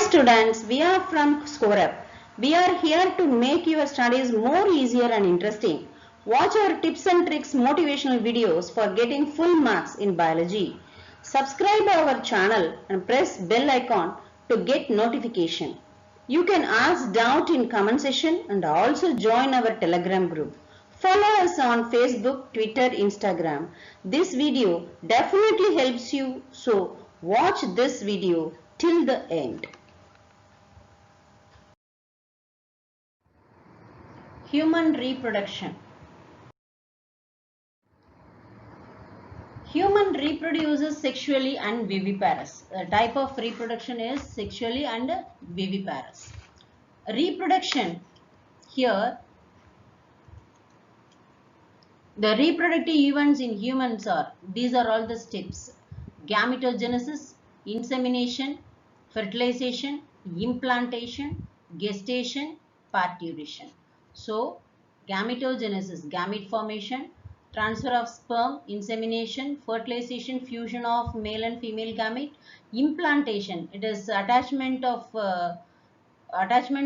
students, we are from ScoreUp. We are here to make your studies more easier and interesting. Watch our tips and tricks motivational videos for getting full marks in biology. Subscribe our channel and press bell icon to get notification. You can ask doubt in comment section and also join our Telegram group. Follow us on Facebook, Twitter, Instagram. This video definitely helps you, so watch this video till the end. Human reproduction. Human reproduces sexually and viviparous. The type of reproduction is sexually and viviparous. Reproduction, here the reproductive events in humans are, these are all the steps: gametogenesis, insemination, fertilization, implantation, gestation, parturition. So, gametogenesis, gamete formation, transfer of sperm, insemination, fertilization, fusion of male and female gamete, implantation, it is attachment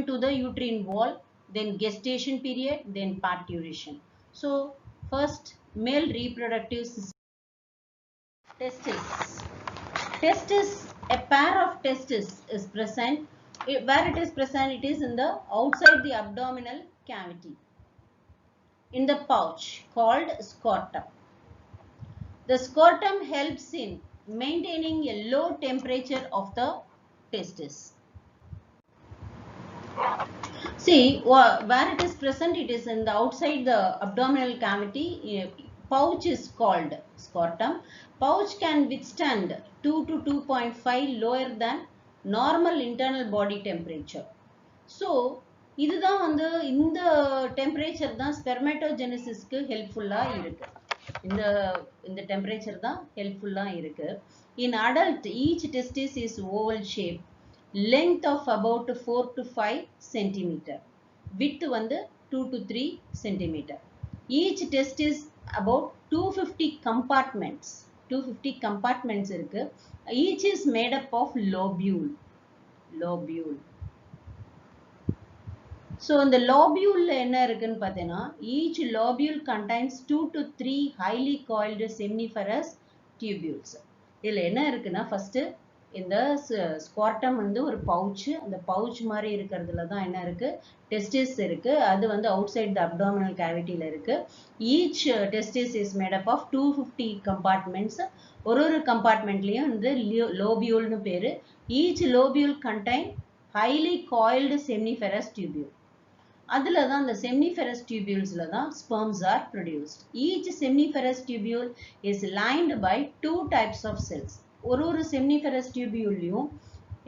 to the uterine wall, then gestation period, then parturition. So, first, male reproductive system. Testes. Testis, a pair of testes is present. Where it is present, it is in the outside the abdominal cavity, in the pouch called scrotum. The scrotum helps in maintaining a low temperature of the testis. See, where it is present, it is in the outside the abdominal cavity. Pouch is called scrotum. Pouch can withstand 2 to 2.5 lower than normal internal body temperature. So, இதுதான் வந்து இந்த temperature தான் ஸ்பெர்மேட்டோஜெனிசிஸ்க்கு ஹெல்ப்ஃபுல்லா இருக்கு. இந்த temperature தான் ஹெல்ப்ஃபுல்லா இருக்கு. In adult, each testis is oval shape, length of about 4 to 5 cm, width வந்து 2 to 3 cm. Each testis about 250 compartments. 250 compartments இருக்கு. Each is made up of lobule. So, in the lobule என்ன இருக்குன்னு பார்த்தேன்னா, each lobule contains 2 to 3 highly coiled seminiferous tubules. இதில் என்ன இருக்குன்னா, first இந்த ஸ்குவார்டம் வந்து ஒரு பவுச், அந்த பவுச் மாதிரி இருக்கிறதுல தான் என்ன இருக்கு, டெஸ்டிஸ் இருக்கு. அது வந்து அவுட் சைட் த அப்டாமினல் கேவிட்டியில இருக்கு. Each testis is made up of 250 compartments. ஒரு கம்பார்ட்மெண்ட்லயும் வந்து லோபியூல்னு பேரு. Each lobule contain highly coiled seminiferous tubule. அதுல தான் அந்த seminiferous tubules-ல தான் sperms are produced. Each seminiferous tubule is lined by 2 types of cells. ஒரு seminiferous tubule-லயும்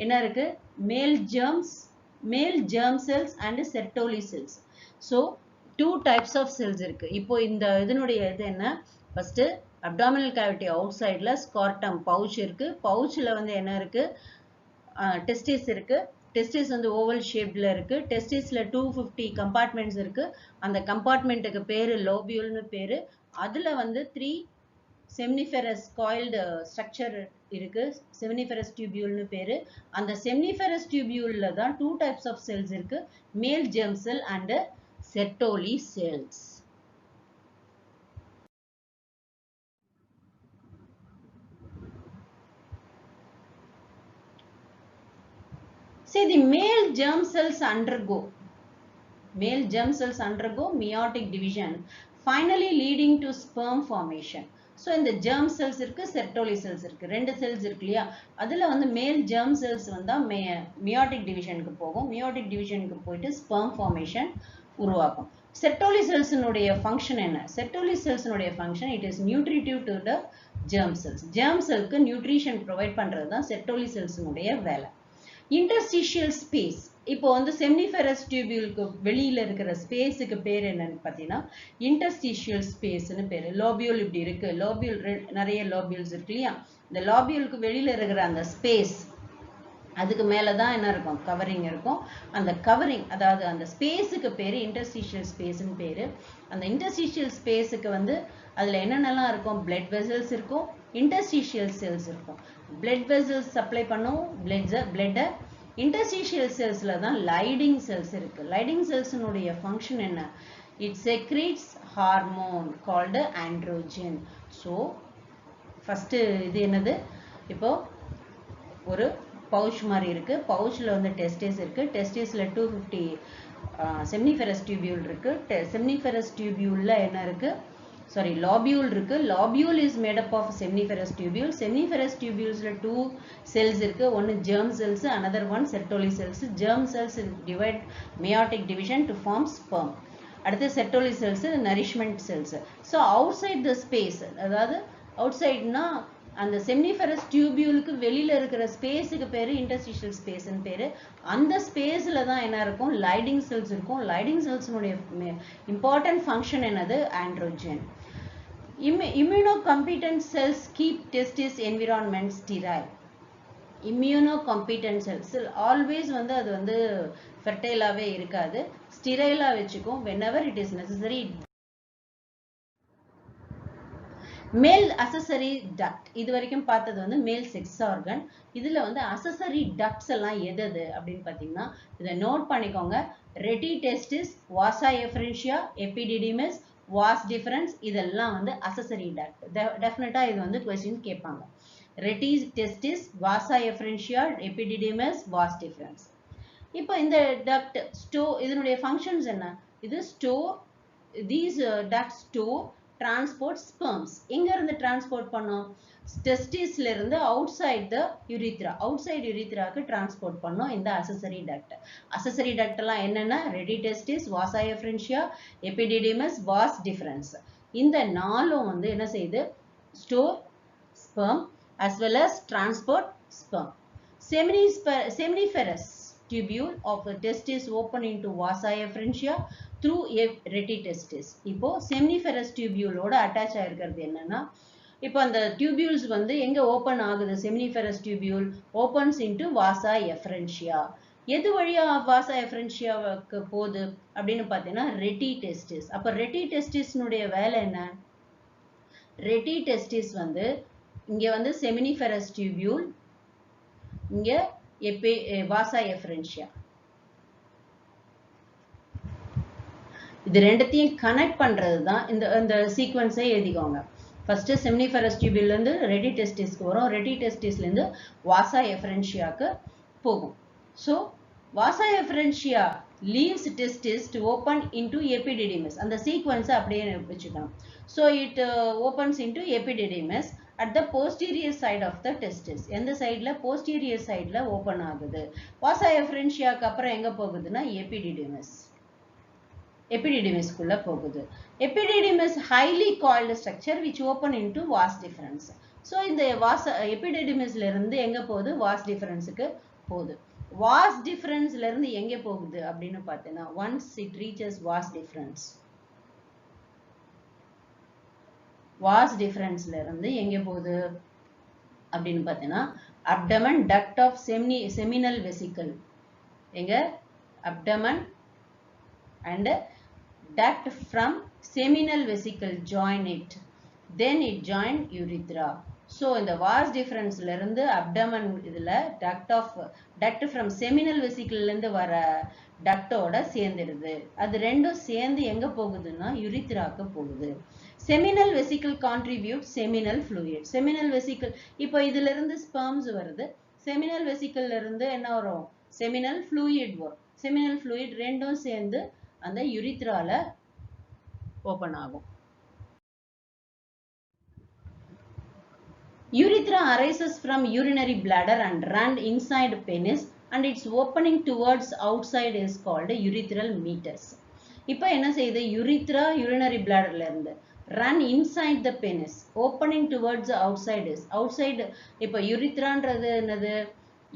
என்ன இருக்கு, male germ cells and Sertoli cells. So, 2 types of cells இருக்கு. இப்போ இந்த இதனுடைய இது என்ன, first abdominal cavity outside-ல scrotum pouch இருக்கு. pouch-ல வந்து என்ன இருக்கு, testis இருக்கு. Testis வந்து oval shaped-ல இருக்கு. Testis-ல 250 compartments இருக்கு. அந்த compartment-க்கு பேரு lobule-னு பேரு. அதுல வந்து 3 seminiferous coiled structure இருக்கு. seminiferous tubule-னு பேரு. அந்த seminiferous tubule-ல தான் 2 types of cells இருக்கு. male germ cell and Sertoli cells. See, the male germ cells undergo meiotic division, finally leading to sperm formation. So, in the germ cells irukku, Sertoli cells irukku, rendu cells irukku இல்லையா, அதுல வந்து male germ cells வந்தா meiotic division-க்கு போகும். meiotic division-க்கு போயிட்டு sperm formation உருவாக்கும். Sertoli cells-னுடைய function என்ன? Sertoli cells-னுடைய function, it is nutritive to the germ cells. germ cell-க்கு nutrition provide பண்றது தான் Sertoli cells-னுடைய வேலை. Interstitial space, இப்போ வந்து seminiferous tubule-க்கு வெளியில இருக்கிற ஸ்பேஸுக்கு பேர் என்னன்னு பார்த்தீங்கன்னா interstitial space-னு பேரு. lobule இப்படி இருக்கு, lobule நிறைய lobules இருக்கு இல்லையா, இந்த lobule-க்கு வெளியில இருக்கிற அந்த ஸ்பேஸ், அதுக்கு மேல தான் என்ன இருக்கும், கவரிங் இருக்கும். அந்த கவரிங், அதாவது அந்த ஸ்பேஸுக்கு பேரு interstitial space-னு பேரு. அந்த interstitial space-க்கு வந்து அதுல என்னென்னலாம் இருக்கும், blood vessels இருக்கும், interstitial cells இருக்கும். blood vessels supply பண்ணும் blood-அ, interstitial cellsல தான் லைடிங் செல்ஸ் இருக்கு. லைடிங் செல்ஸ்னுடைய ஃபங்க்ஷன் என்ன? It secretes hormone called androgen. So first இது என்னது? இப்போ ஒரு பவுச் மாதிரி இருக்கு. பவுச்ல வந்து டெஸ்டிஸ் இருக்கு. டெஸ்டிஸ்ல 250 seminiferous tubule இருக்கு. seminiferous tubuleல என்ன இருக்கு? Sorry, lobule இருக்கு. Lobule is made up of seminiferous tubule. Seminiferous tubulesல 2 cells இருக்கு. ஒன்னு germ cells, another one Sertoli cells. Germ cells divide meiotic division to form sperm. அடுத்து Sertoli cells nourishment cells. So outside the space, அதாவது outsideனா அந்த seminiferous tubuleக்கு வெளியில இருக்கிற ஸ்பேஸ்க்கு பேரு interstitial space ன்னு பேரு. அந்த ஸ்பேஸ்ல தான் என்ன இருக்கும்? லைடிங் செல்ஸ் இருக்கும். லைடிங் செல்ஸ்னுடைய important function என்னது? androgen. Immunocompetent cells keep testis environment sterile. Immunocompetent cells always வந்து அது வந்து fertileாவே இருக்காது, ஸ்டிரைலா வெச்சுக்கும். whenever it is necessary. மேல் accessory duct, இது வரைக்கும் பார்த்தது வந்து மேல் செக்ஸ் ஆர்கன். இதுல வந்து accessory ducts எல்லாம் எது அப்படின்னு பாத்தீங்கன்னா இதை நோட் பண்ணிக்கோங்க. ரெட்டி டெஸ்டிஸ், வாசா எஃபரன்ஷியா, எபிடிடிமஸ், வாஸ் டிஃபரன்ஸ், இதெல்லாம் வந்து accessory duct. டெஃபினட்டா இது வந்து क्वेश्चन கேட்பாங்க. ரெட்டி டெஸ்டிஸ், வாசா எஃபரன்ஷியா, எபிடிடிமஸ், வாஸ் டிஃபரன்ஸ். இப்போ இந்த duct இதனுடைய functions என்ன? இது store, these ducts store, transport sperms. எங்க இருந்து transport பண்ணும்? testisல இருந்து outside the urethra, outside urethraக்கு transport பண்ணும் இந்த accessory duct. accessory duct எல்லாம் என்னன்னா ready testis, vasa efferentia, epididymis, vas deferens. இந்த நாலும் வந்து என்ன செய்யுது? store sperm as well as transport sperm. Seminiferous tubule of the testis open into vasa efferentia through a ready testis. இப்போ seminiferous tubule ஓட attach ஆயிருக்கிறது என்னன்னா, இப்போ அந்த tubules வந்து எங்க ஓபன் ஆகுது? seminiferous tubule opens into vasa efferentia. எது வழியா vasa efferentiaக்கு போகுது அப்படின்னு பார்த்தீங்கன்னா ready testis. அப்ப ready testisனுடைய வேலை என்ன? ready testis வந்து இங்க வந்து seminiferous tubule, இங்க vasa efferentia. இது ரெண்டத்தையும் கனெக்ட் பண்றது தான் இந்த சீக்வென்ஸை எழுதிக்கோங்க. ஃபர்ஸ்ட் seminiferous tubule இருந்து ரெடி டெஸ்டிஸ்க்கு வரும். ரெடி டெஸ்டிஸ்ல இருந்து வாசா எஃபரன்ஷியாக்கு போகும். ஸோ வாசா எஃபரன்ஷியா leaves testis to open into epididymis. அந்த சீக்வென்ஸை அப்படியே வச்சுக்கணும். So it opens into epididymis at the posterior side of the testis. எந்த சைடில்? posterior சைடில் ஓப்பன் ஆகுது. வாசா எஃபரன்ஷியாக்கு அப்புறம் எங்க போகுதுன்னா எபிடிடிமஸ். epididymisக்குள்ள போகுது. epididymis highly coiled structure which open into vas deferens. So இந்த epididymisல இருந்து எங்க போகுது? vas deferensக்கு போகுது. vas deferensல இருந்து எங்க போகுது அப்படின்னு பார்த்தீங்கன்னா once it reaches vas deferens, vas deferensல இருந்து எங்க போகுது அப்படின்னு பார்த்தீங்கன்னா abdomen duct of seminal vesicle. எங்க? abdomen and duct from seminal vesicle join it, then it join urethra. So இந்த vas deferensல இருந்து abdomen இதுல duct from seminal vesicle இருந்து வர ductோட சேர்ந்துடுது. அது ரெண்டும் சேர்ந்து எங்க போகுதுன்னா urethraக்கு போகுது. seminal vesicle contributes seminal fluid. seminal vesicle இப்போ இதுல இருந்து sperms வருது. seminal vesicle இருந்து என்ன வரும்? seminal fluid வரும். seminal fluid ரெண்டும் சேர்ந்து அந்த urethraல ஓபன் ஆகும். Urethra arises from urinary bladder and run inside penis and its opening towards outside is called urethral meatus. இப்போ என்ன செய்யுது? urethra urinary bladderல இருந்து run inside the penis, opening towards outside is outside. இப்போ urethraன்றது என்னது?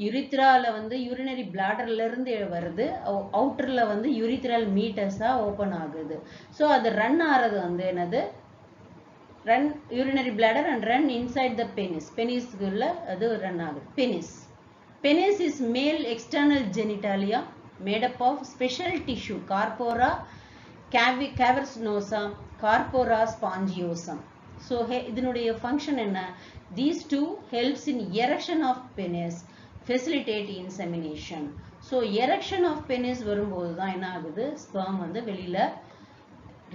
urethraல வந்து urinary bladderல இருந்து வருது, outerல வந்து urethral meatus-ஆ ஓபன் ஆகுது. ஸோ அது ரன் ஆறது வந்து என்னது? run urinary bladder and run inside the penis. penisக்குள்ள அது ரன் ஆகுது. penis. penis is male external genitalia made up of special tissue corpora cavernosa, corpora spongiosum. So இதனுடைய function என்ன? These two helps in erection of penis. facilitate insemination. So erection of penis வரும்போது தான் என்ன ஆகுது, sperm வந்து வெளியில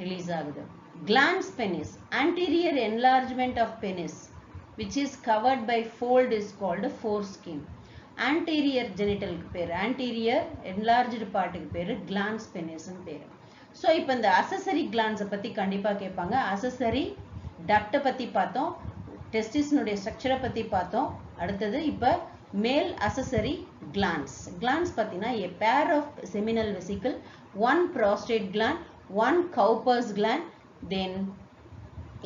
release ஆகுது. Glans penis, anterior enlargement of penis which is covered by fold is called foreskin. Anterior genital பேரு, anterior enlarged part பேரு glans penis பேரு. So இப்போ இந்த accessory glands பத்தி கண்டிப்பா கேட்பாங்க. accessory duct பத்தி பார்த்தோம், testis னுடைய structure பத்தி பார்த்தோம். அடுத்தது இப்போ male accessory glands. Glands பத்தினா a pair of seminal vesicle, one prostate gland, one Cowper's gland, then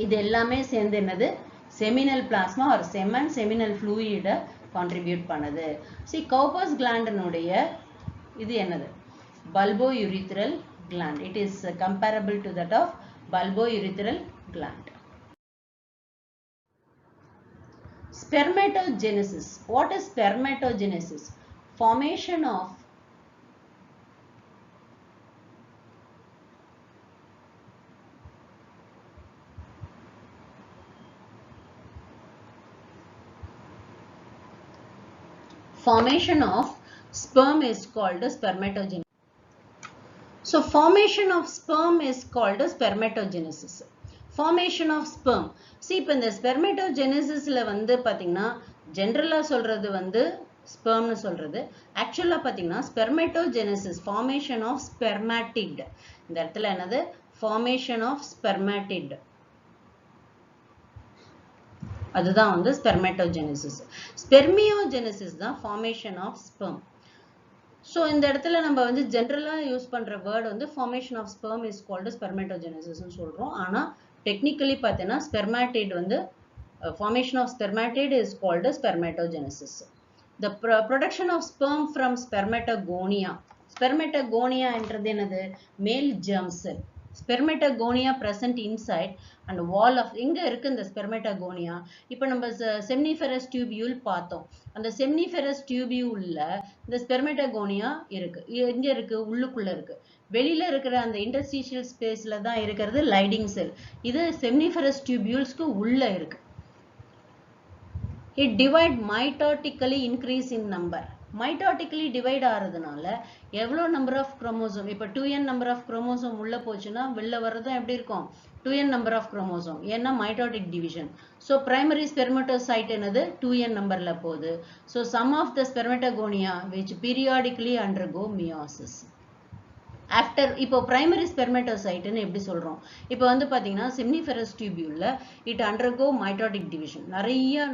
இது எல்லாமே சேர்ந்து என்னது, seminal plasma or seminal fluid contribute பண்ணுது. See Cowper's gland னுடைய இது என்னது, bulbourethral gland. It is comparable to that of bulbourethral gland. Spermatogenesis. What is spermatogenesis? Formation of sperm is called spermatogenesis. So formation of sperm is called spermatogenesis. Formation of sperm. See இப்போ இந்த spermatogenesisல வந்து பாத்தீங்கன்னா ஜெனரலா சொல்றது வந்து sperm னு சொல்றது, ஆக்சுவலா பாத்தீங்கன்னா spermatogenesis formation of spermatid. இந்த இடத்துல என்னது, formation of spermatid, அதுதான் வந்து spermatogenesis. Spermiogenesis தான் formation of sperm. So இந்த இடத்துல நம்ம வந்து ஜெனரலா யூஸ் பண்ற வேர்ட் வந்து formation of sperm is called spermatogenesis னு சொல்றோம். ஆனா டெக்னிக்கலி பார்த்தீங்கன்னா spermatid வந்து formation of spermatid is called spermatogenesis. The production of sperm from spermatogonia. Spermatogonia என்றது என்னது, male germ cell. Spermatogonia present inside and wall of, எங்க இருக்கு இந்த spermatogonia? இப்போ நம்ம seminiferous tubule பார்த்தோம். அந்த seminiferous tubuleல இந்த spermatogonia இருக்கு. எங்க இருக்கு, உள்ளுக்குள்ள இருக்கு. வெளியில இருக்கிற அந்த interstitial spaceல தான் இருக்கிறது Leydig cell. இது seminiferous tubulesக்கு உள்ள இருக்கு. It divide mitotically, increase in number. Mitotically divide ஆறதுனால எவ்வளோ number of chromosome, இப்போ 2n number of chromosome உள்ள போச்சுன்னா வெளில வர்றதும் எப்படி இருக்கும், 2n number of chromosome, ஏன்னா mitotic division. So primary spermatocyte என்னது 2n numberல போகுது. So some of the spermatogonia which periodically undergo meiosis. After இப்போ primary spermatocyte னு எப்படி சொல்றோம், இப்போ வந்து பாத்தீங்கன்னா seminiferous tubule it undergo mitotic division. நிறைய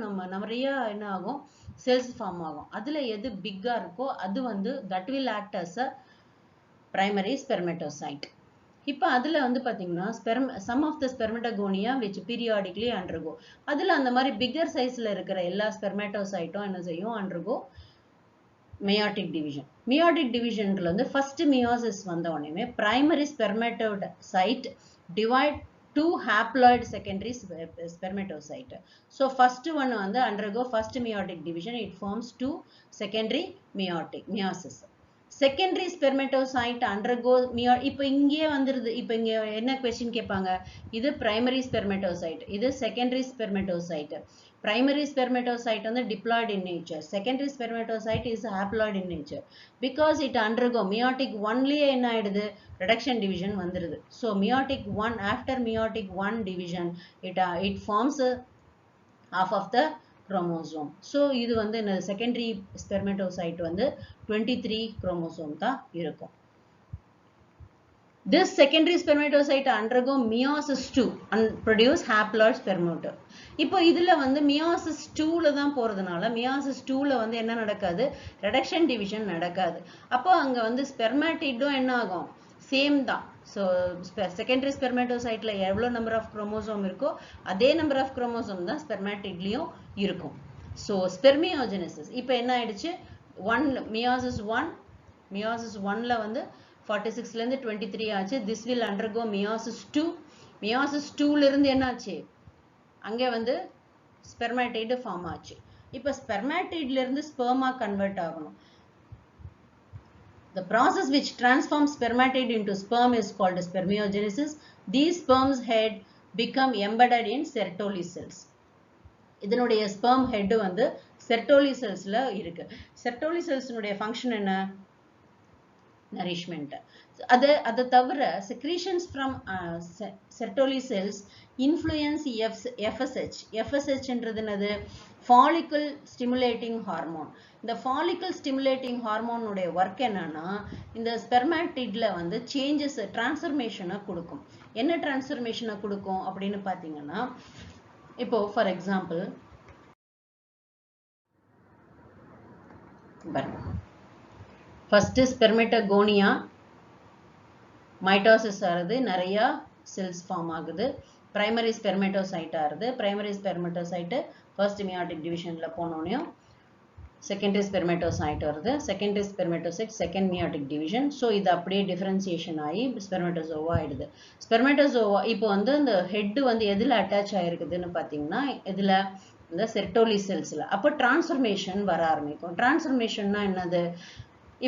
என்ன ஆகும், cells form ஆகும். அதுல எது பிக்கா இருக்கோ அது வந்து that will act as a primary spermatocyte. இப்போ அதுல வந்து பாத்தீங்கன்னா some of the spermatogonia which periodically undergo, அதுல அந்த மாதிரி bigger sizeல இருக்கிற எல்லா spermatocyteம் என்ன செய்யும், undergo meiotic division. Meiotic divisionல வந்து first meiosis வந்த உடனே primary spermatocyte divide two haploid secondary spermatocyte. So first one வந்து undergo first meiotic division, it forms two secondary meiosis. Secondary spermatocyte undergo இப்போ இங்கே வந்துருது, இப்போ இங்கே என்ன question கேட்பாங்க, இது primary spermatocyte, இது secondary spermatocyte. Primary spermatocyte வந்து diploid in nature, secondary spermatocyte is haploid in nature. Because it undergo meiotic 1லயே என்ன ஆயிடுது, reduction division வந்துருது. So meiotic 1, after meiotic 1 division it forms half of the chromosome. So இது வந்து secondary spermatocyte வந்து 23 chromosome தான் இருக்கும். This secondary spermatocyte undergo meiosis 2 and produce haploid spermatocyte. இப்போ இதுல வந்து meiosis 2ல தான் போறதுனால meiosis 2ல வந்து என்ன நடக்காது, reduction division நடக்காது. அப்போ அங்க வந்து spermatidum என்ன ஆகும், சேம் தான். So secondary spermatocyteல எவ்வளவு number of chromosome இருக்கோ அதே number of chromosome தான் spermatidலயும் இருக்கும். So spermiogenesis இப்போ என்ன ஆயிடுச்சு, meiosis 1ல வந்து 46ல இருந்து 23 ஆச்சு. This will undergo meiosis 2. meiosis 2ல இருந்து என்னாச்சு, அங்கே வந்து spermatid ஃபார்ம் ஆச்சு. இப்போ spermatidல இருந்து sperma கன்வெர்ட் ஆகணும். The process which transforms spermatid into sperm is called spermiogenesis. These sperm's head become embedded in Sertoli cells. இதனுடைய ஸ்பெர்ம் ஹெட் வந்து செர்டோலி செல்ஸ்ல இருக்கு. செர்டோலி செல்ஸ்னுடைய ஃபங்க்ஷன் என்ன? nourishment. அதை தவிர secretions from Sertoli cells influence FSH. FSH என்றது என்னது? Follicle stimulating hormone. இந்த follicle stimulating hormone உடைய ஒர்க் என்னன்னா இந்த ஸ்பெர்மாட்டிட்ல வந்து சேஞ்சஸ் டிரான்ஸ்ஃபர்மேஷனை கொடுக்கும். என்ன டிரான்ஸ்ஃபர்மேஷனை கொடுக்கும் அப்படின்னு பார்த்தீங்கன்னா, இப்போ for example first spermatogonia mitosis ஆகுது, நிறைய செல்ஸ் ஃபார்ம் ஆகுது. பிரைமரி ஸ்பெர்மெட்டோசைட் ஆகுது. பிரைமரி ஸ்பெர்மெட்டோசைட் ஃபர்ஸ்ட் மியாட்டிக் டிவிஷன்ல போனோனையும் செகண்டரி ஸ்பெர்மெட்டோசைட் வருது. Secondary spermatocyte second meiotic division. So இது அப்படியே டிஃபரன்சியேஷன் ஆகி ஸ்பெர்மெட்டோசோவா ஆயிடுது. ஸ்பெர்மெட்டோசோவா இப்போ வந்து இந்த ஹெட் வந்து எதில் அட்டாச் ஆயிருக்குதுன்னு பார்த்தீங்கன்னா, இதில் இந்த செர்டோலி செல்ஸ்ல. அப்போ டிரான்ஸ்ஃபர்மேஷன் வர ஆரம்பிக்கும். டிரான்ஸ்ஃபர்மேஷன்னா என்னது?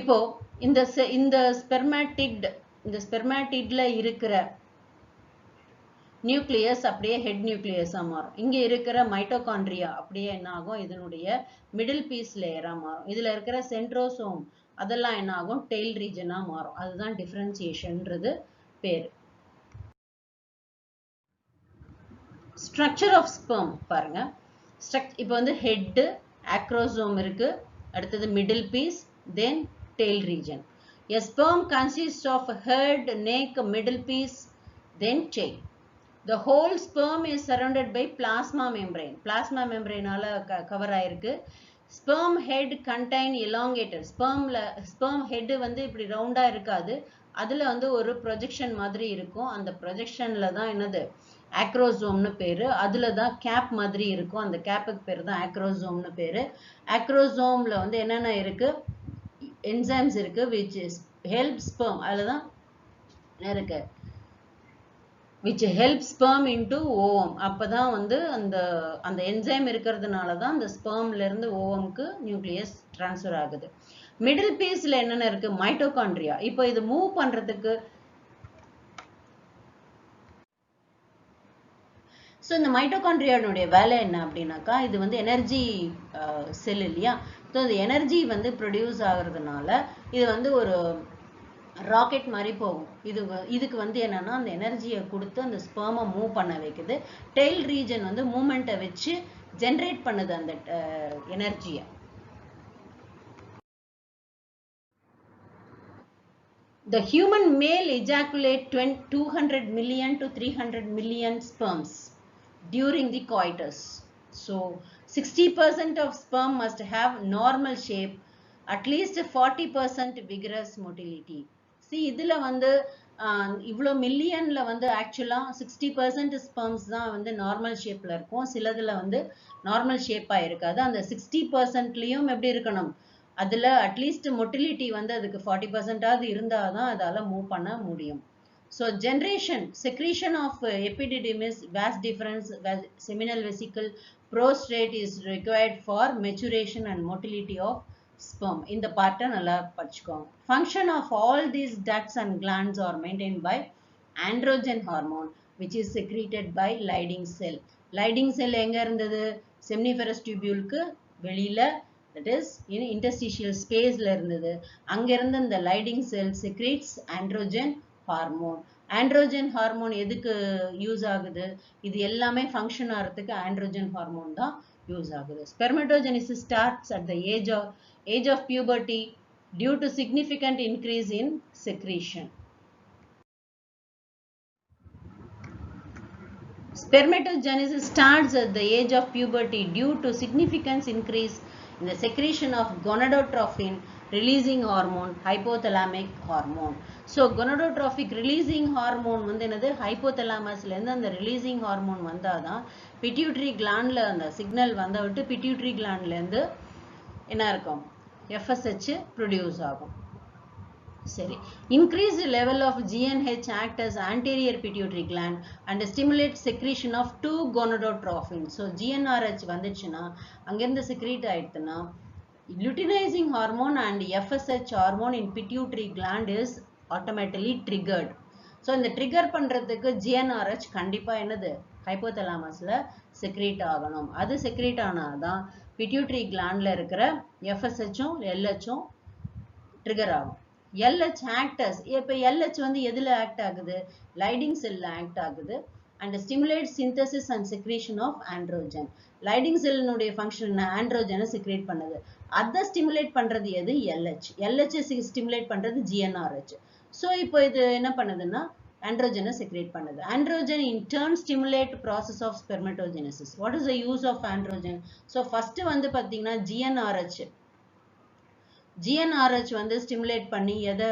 இப்போ இந்த ஸ்பெர்மாட்டிட்ல இருக்கிற நியூக்ளியஸ் அப்படியே ஹெட் நியூக்ளியஸா மாறும். இங்க இருக்கிற மைட்டோகாண்ட்ரியா அப்படியே என்ன ஆகும்? இதனுடைய மிடில் பீஸ் லேயரா மாறும். இதுல இருக்கிற சென்ட்ரோசோம் அதெல்லாம் என்ன ஆகும்? டெயில் ரீஜனா மாறும். அதுதான் டிஃபரன்சியேஷன்ன்றது பேரு. ஸ்ட்ரக்சர் ஆஃப் ஸ்பெர்ம் பாருங்க. இப்போ வந்து ஹெட், ஆக்ரோசோம் இருக்கு, அடுத்தது middle piece, then tail region. A sperm consists of head, neck, middle piece, then tail. The whole sperm is surrounded by plasma membrane. Plasma membrane ஆல cover ஆயிருக்கு. Sperm head contain elongated. Sperm head வந்து இப்படி ரவுண்டா இருக்காது. அதுல வந்து ஒரு projection மாதிரி இருக்கும். அந்த ப்ரொஜெக்ஷன்ல தான் என்னது? ஆக்ரோசோம்னு பேரு. அதுல தான் கேப் மாதிரி இருக்கும். அந்த கேப்புக்கு பேரு தான் ஆக்ரோசோம்னு பேரு. ஆக்ரோசோம்ல வந்து என்னென்ன இருக்கு? enzymes இருக்கு which helps sperm அதுதான் இருக்கு which helps sperm into ovum. அப்பதான் வந்து அந்த enzyme இருக்கிறதுனால தான் அந்த spermல இருந்து ovumக்கு நியூக்ளியஸ் ட்ரான்ஸ்ஃபர் ஆகுது. மிடில் பீஸ்ல என்னென்ன இருக்கு? மைட்டோகாண்ட்ரியா. இப்போ இது மூவ் பண்றதுக்கு ஸோ இந்த மைட்டோகாண்ட்ரியானுடைய வேலை என்ன அப்படின்னாக்கா, இது வந்து எனர்ஜி செல் இல்லையா? ஸோ இந்த எனர்ஜி வந்து ப்ரொடியூஸ் ஆகுறதுனால இது வந்து ஒரு ராக்கெட் மாதிரி போகும். இதுக்கு வந்து என்னன்னா அந்த எனர்ஜியை கொடுத்து அந்த ஸ்பெர்மை மூவ் பண்ண வைக்குது. டெயில் ரீஜன் வந்து மூமெண்ட்டை வச்சு ஜென்ரேட் பண்ணுது அந்த எனர்ஜியை. The human male ejaculate 200 million to 300 million sperms during the coitus. So 60% of sperm must have normal shape, at least 40% vigorous motility. See இதுல வந்து இவ்வளோ மில்லியன்ல வந்து ஆக்சுவலா 60% ஸ்பெர்ம்ஸ் தான் வந்து நார்மல் ஷேப்ல இருக்கும். சிலதுல வந்து நார்மல் ஷேப்பா இருக்காது. அந்த 60%லயும் எப்படி இருக்கணும்? அதுல அட்லீஸ்ட் மொட்டிலிட்டி வந்து அதுக்கு 40% ஆவது இருந்தாதான் அதால மூவ் பண்ண முடியும். So generation, secretion of epididymis, vas deferens, seminal vesicle, prostrate is required for maturation and motility of sperm. இந்த பார்ட்டை நல்லா படிச்சுக்கோங்க. Function of all these ducts and glands are maintained by androgen hormone, which is secreted by Leydig cell. Leydig cell எங்க இருந்தது? seminiferous tubuleக்கு வெளியில, that is in interstitial spaceல இருந்தது. அங்க இருந்து இந்த Leydig cell secretes androgen hormone. Androgen hormone எதுக்கு use ஆகுது? இது எல்லாமே ஃபங்க்ஷன் ஆகிறதுக்கு ஆண்ட்ரோஜன் ஹார்மோன் தான் யூஸ் ஆகுது. Spermatogenesis starts at the age of puberty due to significant increase in secretion. Spermatogenesis starts at the age of puberty due to significant increase in the secretion of gonadotrophin releasing hormone, hypothalamic hormone. So gonadotrophic releasing hormone வந்து என்னது? ஹைப்போதலாமஸ்ல இருந்து அந்த releasing hormone வந்தாதான் pituitary கிளாண்ட்ல அந்த signal வந்த விட்டு pituitary கிளாண்ட்ல இருந்து என்ன இருக்கும்? FSH ப்ரொடியூஸ் ஆகும். சரி, increased level of GnH act as anterior pituitary gland and stimulate secretion of 2 gonadotrophin. So GnRH வந்துச்சுன்னா அங்கிருந்து secrete ஆயிடுதுன்னா luteinizing hormone and FSH hormone in pituitary gland is automatically triggered. So இந்த trigger பண்ணுறதுக்கு GnRH கண்டிப்பாக என்னது ஹைப்போதலாமஸில் secrete ஆகணும். அது secrete ஆனால் தான் பிட்யூட்ரி கிளாண்டில் இருக்கிற FSHும் LHும் ட்ரிகர் ஆகும். LH ஆக்டர்ஸ், இப்போ LH வந்து எதில் ஆக்ட் ஆகுது? லைடிங் செல்லில் ஆக்ட் ஆகுது and stimulate synthesis and secretion of androgen. Leydig செல்லினுடைய ஃபங்க்ஷன் ஆண்ட்ரோஜனை செக்ரேட் பண்ணுது. அதை ஸ்டிமுலேட் பண்ணுறது எது? LH. LH ஸ்டிமுலேட் பண்ணுறது GnRH. ஸோ இப்போ இது என்ன பண்ணுதுன்னா androgen secrete பண்ணுது. Androgen in turn stimulate process of spermatogenesis. What is the use of androgen? So first வந்து பாத்தீங்கன்னா GnRH. GnRH வந்து stimulate பண்ணி எதை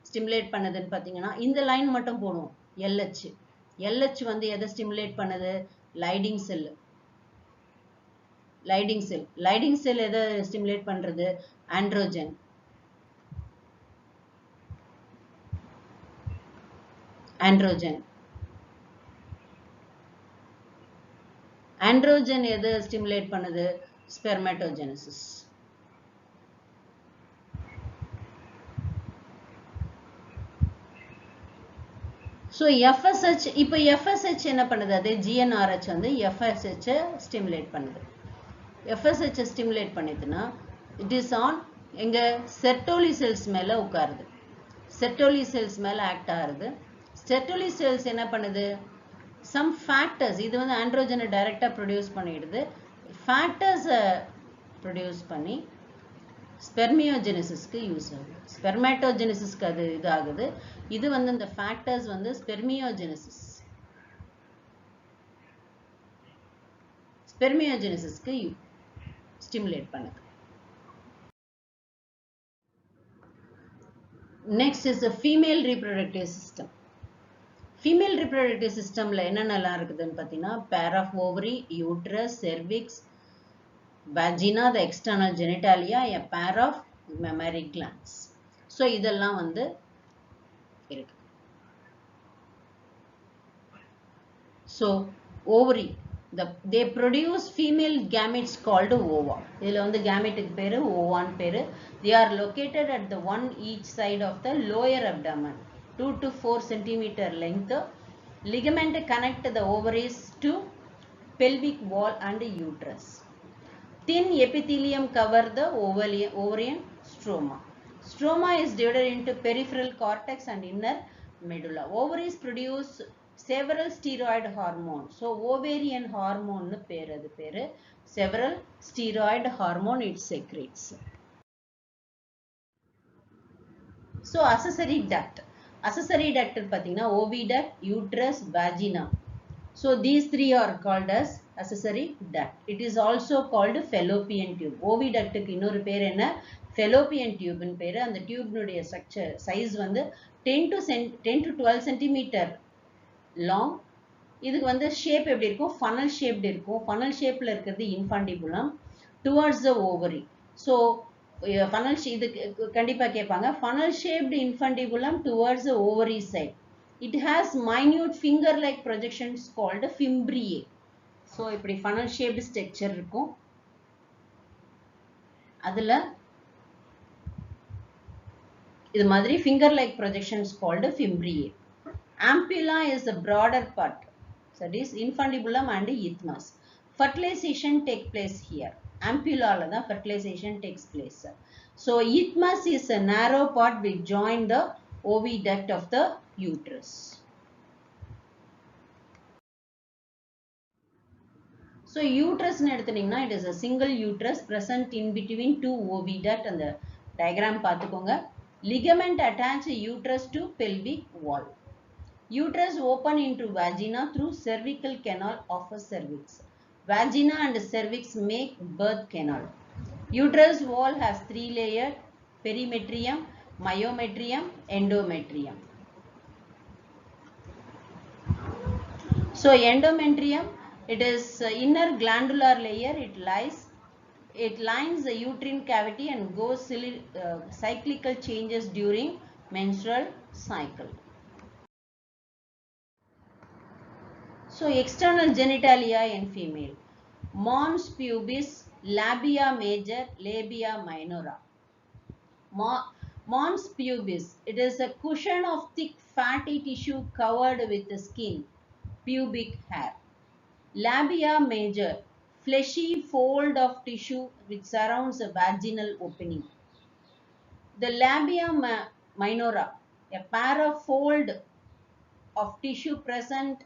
stimulate பண்ணுதுன்னு பாத்தீங்கன்னா இந்த லைன் மட்டும் போடும் LH. LH வந்து எதை stimulate பண்ணுது? லைடிங் செல். லைடிங் செல் எதை stimulate பண்றது? androgen. Androgen எது stimulate பண்ணுது? Spermatogenesis. So FSH, இப்போ FSH என்ன பண்ணுது? அதே GnRH வந்து FSH stimulate பண்ணுது. FSH stimulate பண்ணிதுன்னா it is on எங்க Sertoli cells மேல உட்காருது. Sertoli cells மேல ஆக்ட் ஆகுது. Sertoli cells என்ன பண்ணுது? Some factors, இது வந்து androgen டைரக்டா ப்ரொடியூஸ் பண்ணிடுது. Factors ப்ரொடியூஸ் பண்ணி ஸ்பெர்மியோஜெனிசிஸ்க்கு யூஸ் ஆகுது. ஸ்பெர்மேட்டோஜெனிசிஸ்க்கு அது இது ஆகுது. இது வந்து இந்த ஃபேக்டர்ஸ் வந்து ஸ்பெர்மியோஜெனிசிஸ்க்கு ஸ்டிமுலேட் பண்ணுது. Next is the female reproductive system. Female reproductive systemல என்னென்னலாம் இருக்குதுன்னு பார்த்தீங்கன்னா pair of ovary, uterus, cervix, vagina, the external genitalia, a pair of mammary glands. So இதெல்லாம் வந்து இருக்கு. So ovary, they produce female gametes called ova. இதில் வந்து gameteக்கு பேரு ovaன்னு பேரு. They are located at the one each side of the lower abdomen, 2 to 4 centimeter length. Ligament connect the ovaries to pelvic wall and uterus. Thin epithelium cover the ovarian stroma. Stroma is divided into peripheral cortex and inner medulla. Ovaries produce several steroid hormones. So ovarian hormone பேரு அது பேரு. Several steroid hormone it secretes. So accessory duct. Accessory duct பார்த்தீங்கன்னா oviduct, uterus, vagina. So these three are called as accessory duct. It is also called fallopian tube. Oviduct க்கு இன்னொரு பேர் என்ன? fallopian tube ன்னு பேரு. அந்த tube னுடைய structure size வந்து 10 to 12 centimeter long. இதுக்கு வந்து shape எப்படி இருக்கும்? funnel shaped இருக்கும். funnel shapeல இருக்கிறது infundibulum towards the ovary. So funnel இது கண்டிப்பா கேட்பாங்க. funnel shaped infundibulum towards the ovary side. It has minute finger-like projections called fimbriae. So இப்படி funnel shaped structure இருக்கும். அதுல இது மாதிரி finger-like projections called fimbriae. Ampulla is the broader part. So that is infundibulum and isthmus. Fertilization take place here. Ampulla la da fertilization takes place. So isthmus is a narrow part which join the oviduct of the uterus. So uterus னு எடுத்துட்டீங்கன்னா it is a single uterus present in between two oviduct. அந்த diagram பார்த்துக்கோங்க. Ligament attach uterus to pelvic wall. Uterus open into vagina through cervical canal of a cervix. Vagina and cervix make birth canal. Uterus wall has 3 layers: perimetrium, myometrium, endometrium. So endometrium, it is inner glandular layer. It lines the uterine cavity and goes cyclical changes during menstrual cycle. So external genitalia in female: mons pubis, labia major, labia minora. Mons pubis, it is a cushion of thick fatty tissue covered with the skin, pubic hair. Labia major, fleshy fold of tissue which surrounds a vaginal opening. The labia minora, a pair of fold of tissue present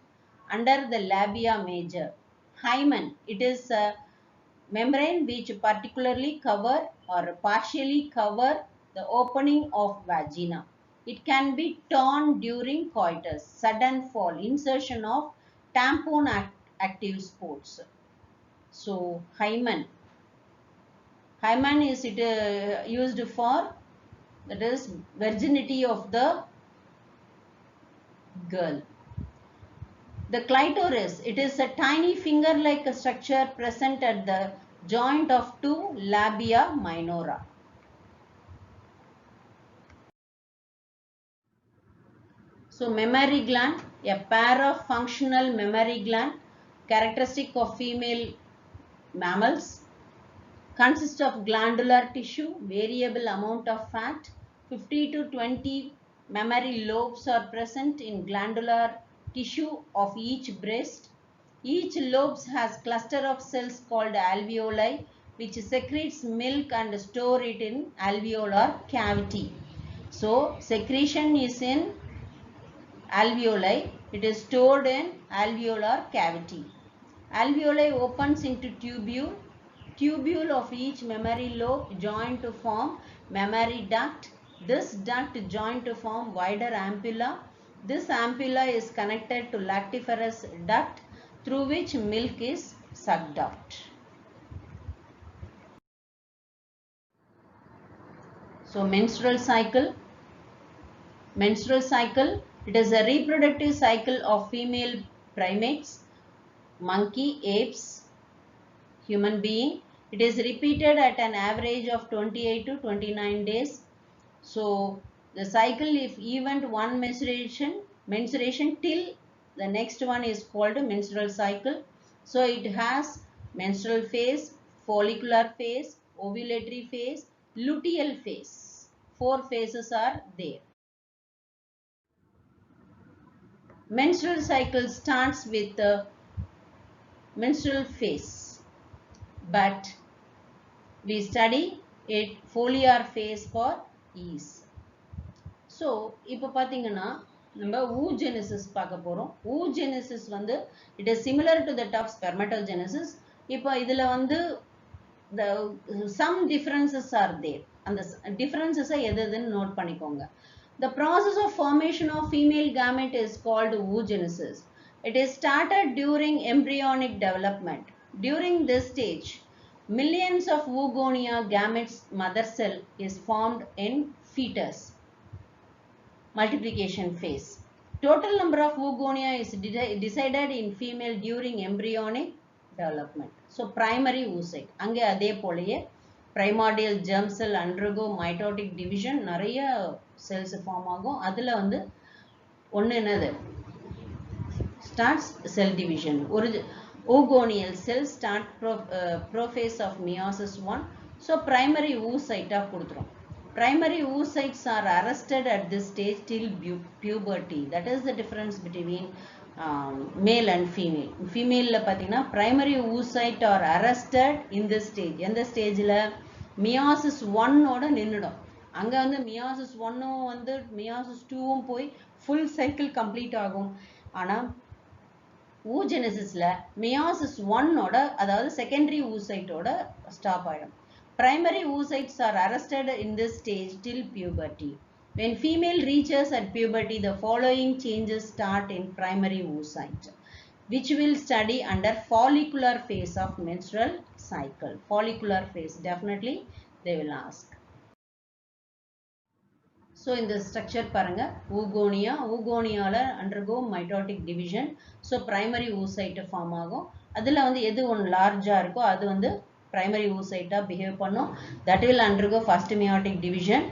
under the labia major. Hymen, it is a membrane which particularly cover or partially cover the opening of vagina. It can be torn during coitus, sudden fall, insertion of tampon active sports. So hymen is it used for, that is virginity of the girl. The clitoris, it is a tiny finger-like structure present at the joint of two labia minora. So mammary gland, a pair of functional mammary gland characteristic of female mammals, consists of glandular tissue, variable amount of fat. 50 to 20 mammary lobes are present in glandular tissue of each breast. Each lobe has cluster of cells called alveoli which secretes milk and store it in alveolar cavity. So secretion is in alveoli, it is stored in alveolar cavity. Alveoli opens into tubule. Tubule of each mammary lobe join to form mammary duct. This duct join to form wider ampulla. This ampulla is connected to lactiferous duct through which milk is sucked out. So menstrual cycle. Menstrual cycle, it is a reproductive cycle of female primates, monkey, apes, human being. It is repeated at an average of 28 to 29 days. So the cycle, if event one menstruation till the next one is called menstrual cycle. So it has menstrual phase, follicular phase, ovulatory phase, luteal phase. 4 phases are there. Menstrual cycle starts with the menstrual phase, but we study it foliar phase for ease. So இப்போ பாத்தீங்கன்னா நம்ம oogenesis பார்க்க போறோம். Oogenesis வந்து it is similar to that of spermatogenesis. இப்போ இதுல வந்து the some differences are there. அந்த differences எதுன்னு நோட் பண்ணிக்கோங்க. The process of formation of female gamete is called oogenesis. It is started during embryonic development. During this stage, millions of oogonia gametes mother cell is formed in fetus multiplication phase. Total number of oogonia is decided in female during embryonic development. So primary oocyte, அங்கே அதே போலயே primordial germ cell undergo mitotic division, நிறைய cells form ஆகும். அதுல வந்து ஒண்ணு என்னது starts cell division. ஒரு oogonial cells start prophase of meiosis 1. So primary oocyte கொடுத்துரும். Primary oocytes are arrested at this stage till puberty. That is the difference between male and female. Female la pathina primary oocyte are arrested in this stage. எந்த ஸ்டேஜ்ல meiosis 1 ஓட நின்னுடும். அங்க வந்து meiosis 1 வந்து meiosis 2 போய் full cycle complete ஆகும். ஆனா oogenesisல meiosis 1 ஓட அதாவது secondary oocyte ஓட ஸ்டாப் ஆயிடும். Primary oocytes are arrested in this stage till puberty. When female reaches at puberty, the following changes start in primary oocyte, which we'll study under follicular phase of menstrual cycle. Follicular phase, definitely they will ask. So in the structure paranga, oogonia, oogoniala undergo mitotic division. So primary oocyte form ஆகும். அதுல வந்து எது ஒன்று லார்ஜா இருக்கோ அது வந்து primary oocyte behave பண்ணும். That will undergo first meiotic division.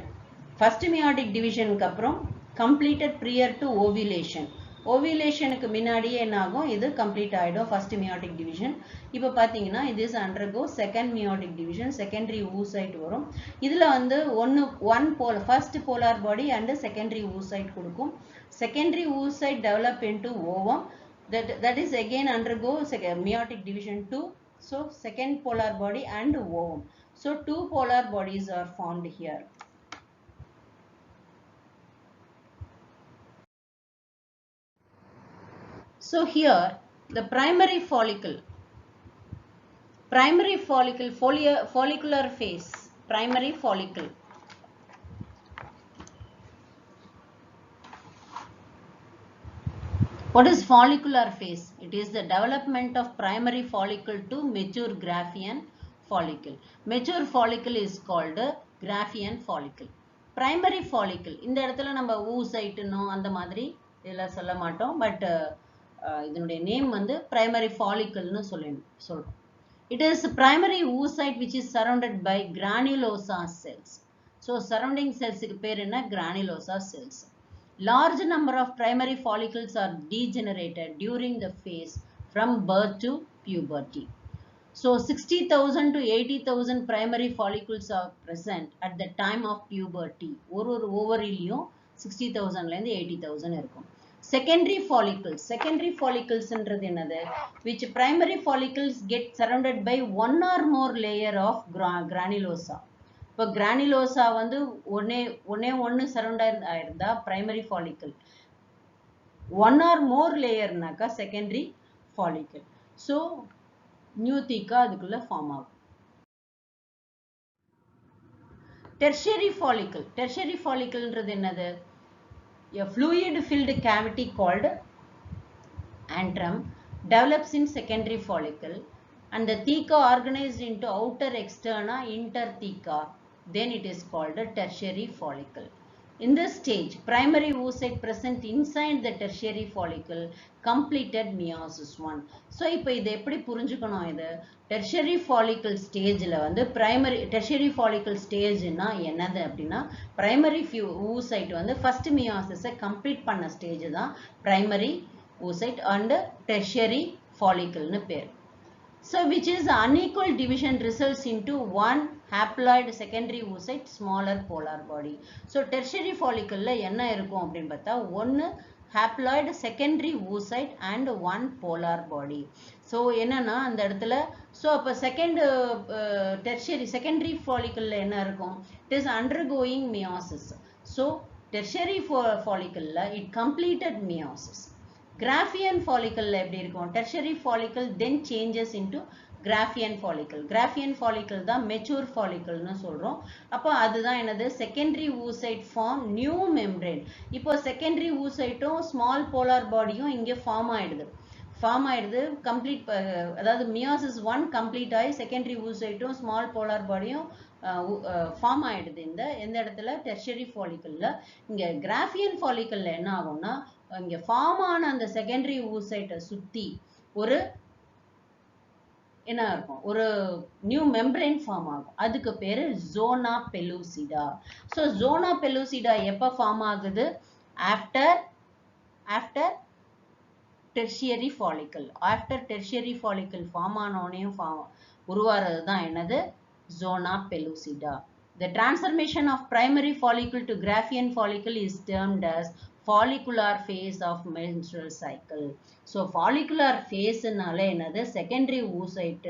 First meiotic division க்கு அப்புறம் completed prior to ovulation. ஓவிலேஷனுக்கு முன்னாடியே என்ன ஆகும், இது கம்ப்ளீட் ஆகிடும் ஃபர்ஸ்ட் மியோட்டிக் டிவிஷன். இப்போ பார்த்தீங்கன்னா இது is undergo second meiotic division, secondary oocyte வரும். இதில் வந்து first polar body and secondary oocyte கொடுக்கும். Secondary oocyte develop into ovum, that is again undergo meiotic division 2. So second polar body and ovum. So two polar bodies are formed here. So here the primary follicle, follicular phase, primary follicle. What is follicular phase? It is the development of primary follicle to mature Graafian follicle. Mature follicle is called Graafian follicle. Primary follicle, இந்த இடத்துல நம்ம oocyte-னோ அந்த மாதிரி இதெல்லாம் சொல்ல மாட்டோம். But இதனுடைய name வந்து primary follicle-னு சொல்றோம். It is primary oocyte which is surrounded by granulosa cells. So surrounding cells-க்கு பேர் என்ன? Granulosa cells. Large number of primary follicles are degenerated during the phase from birth to puberty. So 60,000 to 80,000 primary follicles are present at the time of puberty. ஒரு ஓவரிலையும் 60,000ல இருந்து 80,000 இருக்கும். Secondary follicles என்றது என்னது? Which primary follicles get surrounded by one or more layer of granulosa. இப்போ கிரானிலோசா வந்து ஒன்னு surround ஆயிருந்தா primary follicle, one or more லேயர்னாக்கா secondary follicle. So new theca அதுக்குள்ள ஃபார்ம் ஆகும். டெர்ஷியரி ஃபாலிக்கல்ன்றது என்னது? A fluid filled cavity called antrum develops in secondary follicle and the theca organized into outer externa intertheca. Then it is called a tertiary follicle. In this stage, primary oocyte present inside the tertiary follicle completed meiosis 1. So, இப்போ இது எப்படி புரிஞ்சுக்கணும்? இது tertiary follicle stageல வந்து tertiary follicle stageனா என்னது அப்படின்னா, primary oocyte வந்து first meiosis complete பண்ண stage தான் primary oocyte and tertiary follicle னு பேர். So which is unequal division results into one haploid secondary oocyte, smaller polar body. So tertiary follicle ல என்ன இருக்கும் அப்படின்னு பார்த்தா, ஒன்னு haploid secondary oocyte and one polar body. So என்னன்னா அந்த இடத்துல, so அப்ப secondary follicle ல என்ன இருக்கும்? It is undergoing meiosis. So tertiary follicle ல it completed meiosis. Graafian follicle எப்படி இருக்கும்? Tertiary follicle then changes into Graafian follicle. Graafian follicle தான் mature follicle னு சொல்றோம். அப்போ அதுதான் என்னது? Secondary oocyte form new membrane. இப்போ secondary oocyteம் small polar bodyயும் இங்கே form ஆயிடுது. complete, அதாவது meiosis 1 complete ஆகி secondary oocyteம் small polar bodyயும் form ஆயிடுது. எந்த இடத்துல? Tertiary follicle ல. இங்க Graafian follicle ல என்ன ஆகும்னா, இங்க ஃபார்ம் ஆன அந்த செகண்டரி oocyte சுத்தி ஒரு என்ன இருக்கும்? ஒரு நியூ மெம்பரேன் ஃபார்ம் ஆகும். அதுக்கு பேரு ஜோனா பெலூசிடா. சோ ஜோனா பெலூசிடா எப்ப ஃபார்ம் ஆகுது? After tertiary follicle. After tertiary follicle form ஆனோனையும் உருவாறது தான் என்னது? ஜோனா பெலூசிடா. The transformation of primary follicle to Graafian follicle is termed as follicular phase of menstrual cycle. So follicular phase னால என்னது? Secondary oocyte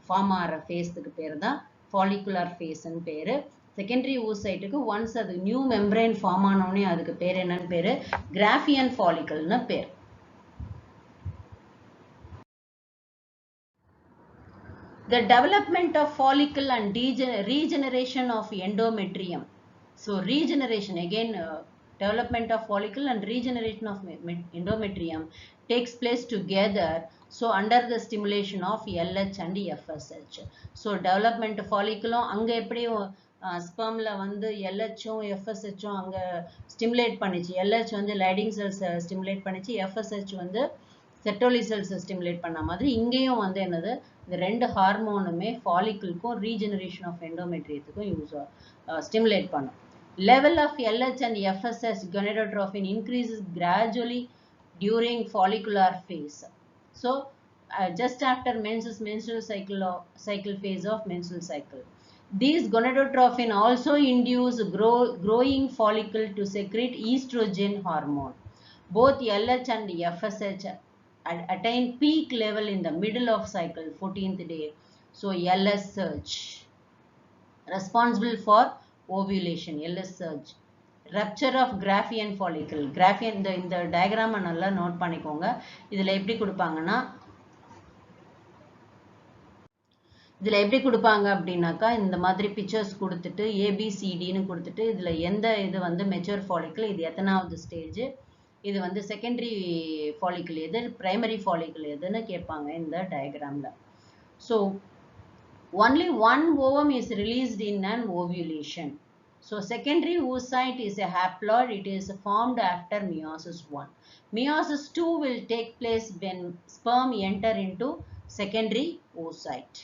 form ஆகிற phase-க்கு பேரு தான் follicular phase ன்னு பேரு. Secondary oocyte-க்கு once அது new membrane form ஆனோனே அதுக்கு பேரு என்னன்னு பேரு? Graafian follicle ன்னு பேரு. The development of follicle and regeneration of endometrium. So regeneration again, development of follicle and regeneration of endometrium takes place together. So under the stimulation of LH and FSH. So development follicle அங்க எப்படி spermல வந்து LHம் FSHம் அங்க stimulate பண்ணிச்சு. LH வந்து Leydig cells stimulate பண்ணிச்சு. FSH வந்து Sertoli cells stimulate பண்ண மாதிரி இங்கேயும் வந்து என்னது? இந்த ரெண்டு ஹார்மோனுமே ஃபாலிக்கிள்க்கும் ரீஜெனரேஷன் ஆஃப் எண்டோமெட்ரியத்துக்கும் ஸ்டிமுலேட் பண்ணும். Level of LH and FSH gonadotrophin increases gradually during follicular phase. So just after menstrual cycle phase of menstrual cycle. These gonadotrophin also induce growing follicle to secrete estrogen hormone. Both LH and FSH attain peak level in the middle of cycle, 14th day. So LS surge, responsible for ovulation, LS surge. Rupture of Graafian follicle. Graafian இந்த diagram நல்லா note பண்ணிக்கோங்க. இதுல எப்படி கொடுப்பாங்கன்னா அப்படின்னாக்கா இந்த மாதிரி pictures கொடுத்துட்டு ABCDன்னு கொடுத்துட்டு இதுல எந்த இது வந்து மெச்சூர் ஃபாலிக்கல், இது எத்தனாவது ஸ்டேஜ், இது வந்து செகண்டரி ஃபாலிக்கல் எது, பிரைமரி ஃபாலிக்கல் எதுன்னு கேட்பாங்க இந்த டயக்ராம்ல. So only one ovum is released in an ovulation. So secondary oocyte is a haploid. It is formed after meiosis 1. Meiosis 2 will take place when sperm enter into secondary oocyte.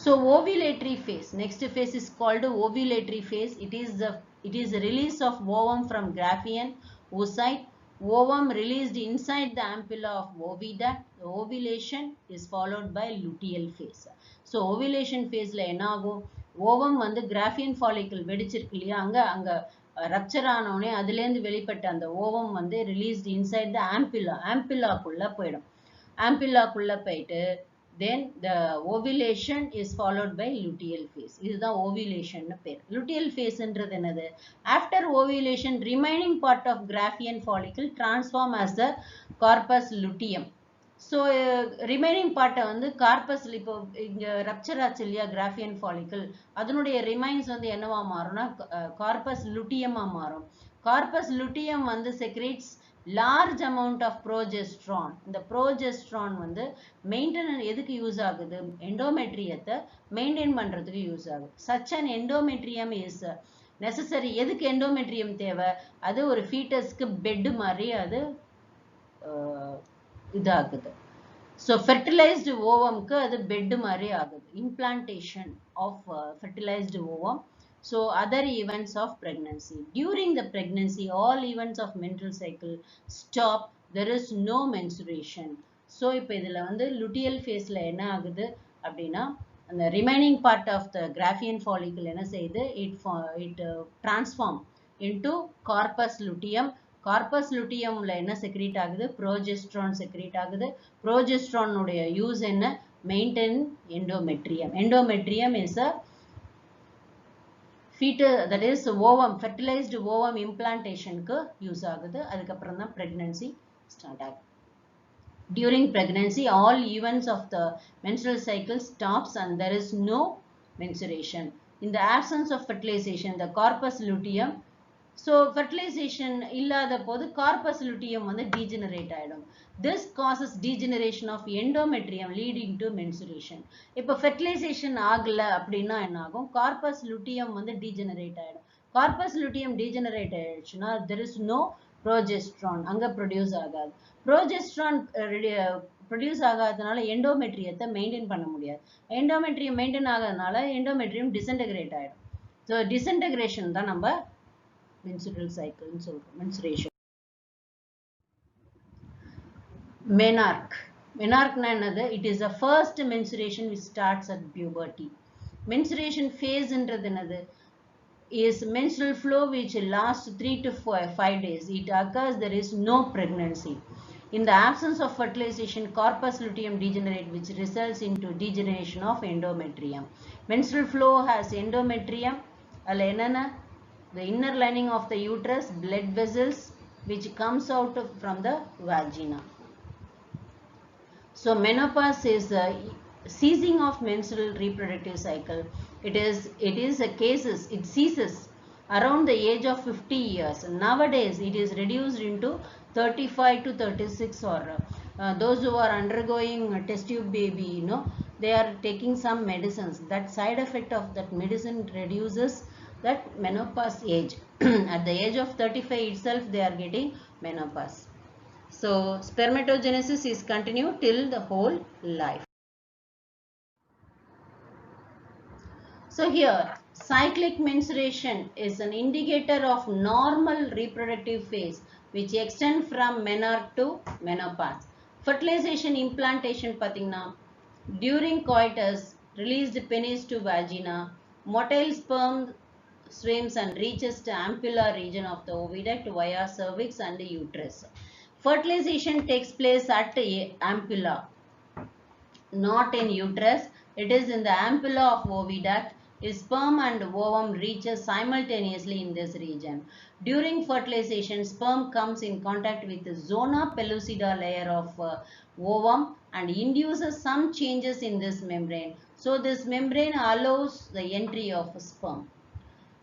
So ovulatory phase. Next phase is called ovulatory phase. It is the release of ovum from Graafian oocyte. Ovum released inside the ampulla of oviduct. The ovulation is followed by luteal phase. So ovulation phase la enna agum, ovum வந்து Graafian follicle வெடிச்சிருக்கு இல்லையா, அங்க rupture ஆனோடனே அதுலேருந்து வெளிப்பட்ட அந்த ovum வந்து released inside the ampulla-குள்ள போயிடும். ampulla-குள்ள போயிட்டு then the ovulation is followed by luteal phase. இதுதான் ovulation பேர். luteal phase என்றது என்னது? After ovulation, remaining part of Graafian follicle transform as the corpus luteum. So remaining part வந்து corpus, இப்போ இங்க rupture ஆச்சு இல்லையா Graafian follicle, அதனுடைய remains வந்து என்னவா மாறும்னா corpus luteum மாறும். corpus luteum வந்து secretes large amount of progesterone. இந்த progesterone வந்து மெயின்டெனன் எதுக்கு யூஸ் ஆகுது? எண்டோமெட்ரியத்தை மெயின்டைன் பண்றதுக்கு யூஸ் ஆகுது. such an endometrium is necessary. எதுக்கு எண்டோமெட்ரியம் தேவை? அது ஒரு ஃபீட்டஸ்க்கு பெட் மாதிரி அது இதாகுது. So fertilized ovumக்கு அது பெட் மாதிரி ஆகுது. implantation of fertilized ovum. So other events of pregnancy. During the pregnancy, all events of menstrual cycle stop. There is no menstruation. So இப்போ இதுல வந்து luteal phaseல என்ன ஆகுது அப்படின்னா, அந்த remaining part of the Graafian follicle என்ன செய்யுது? It transform into corpus luteum. corpus luteumல என்ன secrete ஆகுது? progesterone secrete ஆகுது. progesterone உடைய use என்ன? maintain endometrium. endometrium is a fetus, that is ovum, fertilized ovum implantation க்கு யூஸ் ஆகுது. அதுக்கப்புறம் தான் pregnancy start ஆகுது. During pregnancy, all events of the menstrual cycle stops and there is no menstruation. In the absence of fertilization, the corpus luteum, so fertilization இல்லாத போது corpus luteum வந்து degenerate ஆயிடும். This causes degeneration of endometrium leading to menstruation. இப்போ fertilization ஆகல அப்படின்னா என்ன ஆகும்? corpus luteum வந்து degenerate ஆயிடும். corpus luteum degenerate ஆயிடுச்சுன்னா there is no progesterone, அங்க produce ஆகாது. progesterone produce ஆகாதனால எண்டோமெட்ரியத்தை மெயின்டைன் பண்ண முடியாது. எண்டோமெட்ரியம் மெயின்டைன் ஆகாதனால எண்டோமெட்ரியம் disintegrate ஆயிடும். So disintegration தான் நம்ம menstrual cycle ன்னு சொல்றோம். menstruation. menarche என்னது? It is the first menstruation which starts at puberty. menstruation phase என்றது என்னது? Is menstrual flow which lasts 3 to 5 days. It occurs, there is no pregnancy. In the absence of fertilization, corpus luteum degenerate, which results into degeneration of endometrium. Menstrual flow has endometrium, the inner lining of the uterus, blood vessels which comes out from the vagina. So menopause is the ceasing of menstrual reproductive cycle. It ceases around the age of 50 years. Nowadays, it is reduced into 35 to 36, or those who are undergoing test tube baby, they are taking some medicines. That side effect of that medicine reduces that menopause age. At the age of 35 itself, they are getting menopause. So spermatogenesis is continued till the whole life. So here Cyclic menstruation is an indicator of normal reproductive phase which extend from menarche to menopause. Fertilization implantation pathina during coitus released penis to vagina, motile sperm swims and reaches the ampulla region of the oviduct via cervix and uterus. Fertilization takes place at ampulla, not in uterus. It is in the ampulla of oviduct. Its sperm and ovum reaches simultaneously in this region. During fertilization, sperm comes in contact with the zona pellucida layer of ovum and induces some changes in this membrane. So this membrane allows the entry of sperm.